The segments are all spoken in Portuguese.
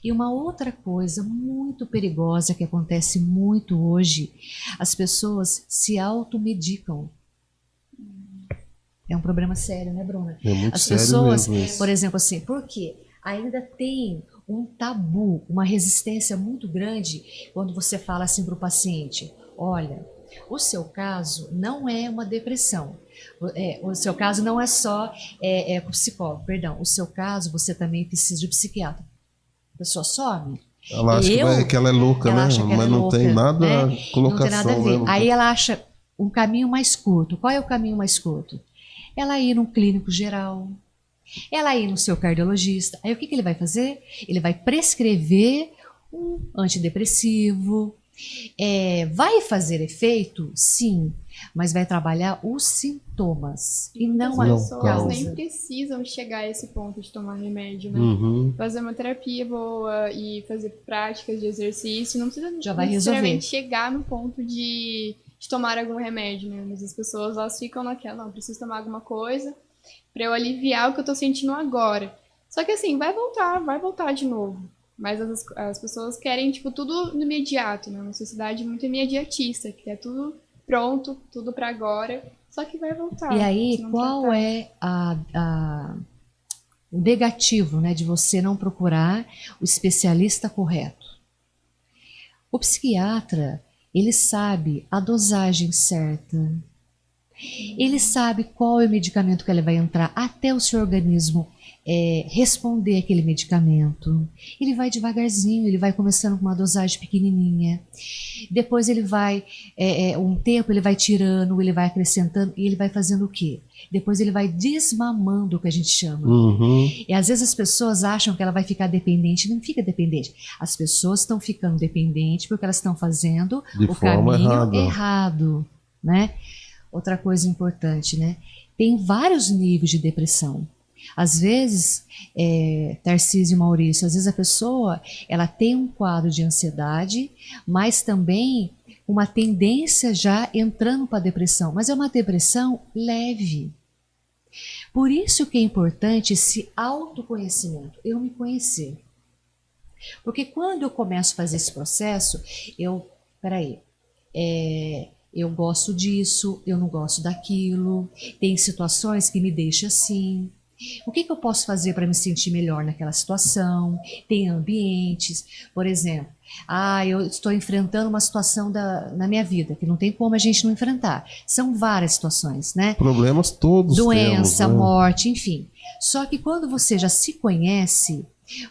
E uma outra coisa muito perigosa que acontece muito hoje, as pessoas se automedicam. É um problema sério, né, Bruna? É muito As sério pessoas, mesmo por isso. exemplo, assim, por quê? Ainda tem um tabu, uma resistência muito grande quando você fala assim para o paciente: olha, o seu caso não é uma depressão. O seu caso não é só com psicólogo, perdão. O seu caso você também precisa de psiquiatra. A pessoa some. Ela acha que, que Eu, ela é louca, ela né? acha que ela Mas é não tem louca, nada, né? Não tem nada a colocação, né? ver. Não Aí tem... ela acha um caminho mais curto. Qual é o caminho mais curto? Ela ir num clínico geral, ela ir no seu cardiologista. Aí o que ele vai fazer? Ele vai prescrever um antidepressivo. Vai fazer efeito? Sim, mas vai trabalhar os sintomas E e muitas não a Não pessoas nem causa. precisam chegar a esse ponto de tomar remédio, né? Uhum. Fazer uma terapia boa e fazer práticas de exercício não precisa Já vai resolver. necessariamente chegar no ponto de tomar algum remédio, né? Mas as pessoas, elas ficam naquela, não, preciso tomar alguma coisa para eu aliviar o que eu tô sentindo agora. Só que assim, vai voltar de novo. Mas as pessoas querem, tipo, tudo no imediato, né? Uma sociedade muito imediatista, que é tudo pronto, tudo para agora. Só que vai E voltar, se aí, não qual tratar. é o negativo, né, de você não procurar o especialista correto? O psiquiatra, ele sabe a dosagem certa, ele sabe qual é o medicamento que ele vai entrar até o seu organismo responder aquele medicamento. Ele vai devagarzinho, ele vai começando com uma dosagem pequenininha. Depois ele vai, um tempo ele vai tirando, ele vai acrescentando e ele vai fazendo o quê? Depois ele vai desmamando, o que a gente chama. Uhum. E às vezes as pessoas acham que ela vai ficar dependente, não fica dependente. As pessoas estão ficando dependentes porque elas estão fazendo De o forma caminho errada. errado, né? Outra coisa importante, né? Tem vários níveis de depressão. Às vezes, Tarcísio e Maurício, às vezes a pessoa ela tem um quadro de ansiedade, mas também uma tendência já entrando para a depressão, mas é uma depressão leve. Por isso que é importante esse autoconhecimento, eu me conhecer. Porque quando eu começo a fazer esse processo, peraí, eu gosto disso, eu não gosto daquilo, tem situações que me deixam assim. O que eu posso fazer para me sentir melhor naquela situação? Tem ambientes, por exemplo, eu estou enfrentando uma situação na minha vida, que não tem como a gente não enfrentar. São várias situações, né? Problemas todos temos, Doença, né? morte, enfim. Só que quando você já se conhece,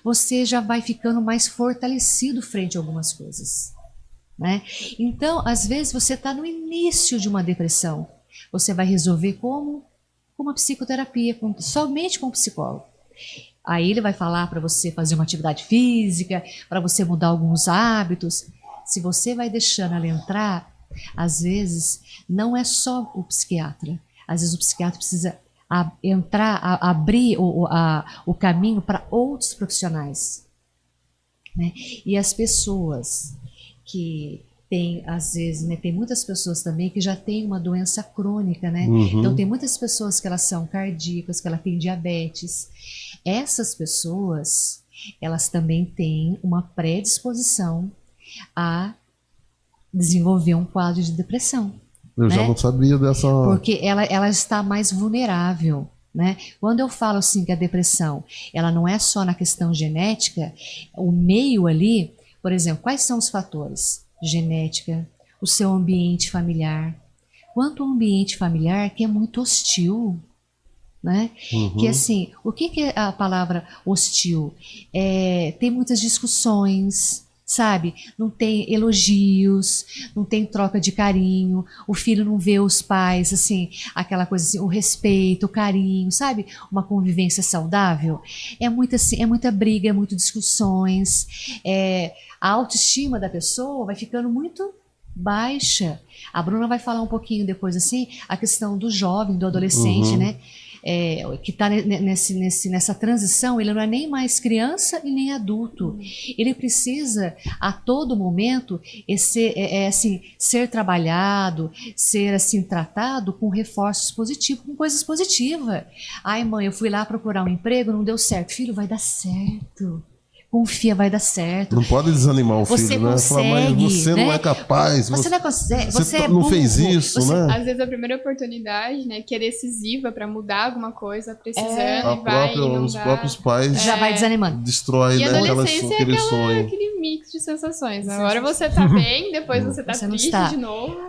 você já vai ficando mais fortalecido frente a algumas coisas, né? Então, às vezes você está no início de uma depressão, você vai resolver como? Com uma psicoterapia, somente com um psicólogo. Aí ele vai falar para você fazer uma atividade física, para você mudar alguns hábitos. Se você vai deixando ela entrar, às vezes não é só o psiquiatra. Às vezes o psiquiatra precisa abrir o caminho para outros profissionais, né? E as pessoas que tem, às vezes, né, tem muitas pessoas também que já têm uma doença crônica, né? Então tem Uhum. muitas pessoas que elas são cardíacas, que elas têm diabetes. Essas pessoas, elas também têm uma predisposição a desenvolver um quadro de depressão, Eu já né? não sabia dessa. Porque ela está mais vulnerável, né? Quando eu falo assim que a depressão, ela não é só na questão genética, o meio ali, por exemplo, quais são os fatores? Genética, o seu ambiente familiar. Quanto o ambiente familiar que é muito hostil, né? Que Uhum. assim, o que é a palavra hostil? Tem muitas discussões, sabe? Não tem elogios, não tem troca de carinho, o filho não vê os pais, assim, aquela coisa assim, o respeito, o carinho, sabe? Uma convivência saudável. É muita, assim, é muita briga, é muitas discussões, a autoestima da pessoa vai ficando muito baixa. A Bruna vai falar um pouquinho depois, assim, a questão do jovem, do adolescente, Uhum. né? Que está nessa transição, ele não é nem mais criança e nem adulto. Ele precisa, a todo momento, assim, ser trabalhado, ser assim, tratado com reforços positivos, com coisas positivas. Ai, mãe, eu fui lá procurar um emprego, não deu certo. Filho, vai dar certo. confia, vai dar certo. Não pode desanimar o Você filho, né? Falar, mas consegue, você né? não é capaz. Você não consegue, você é não burro, fez isso, você- né? Às vezes a primeira oportunidade, né, que é decisiva pra mudar alguma coisa, precisando A e vai e não os dá. próprios pais Já vai desanimando. destrói, E a né, adolescência é aquele sonho. aquele mix de sensações. Agora você tá bem, depois você tá Você não triste está. de novo.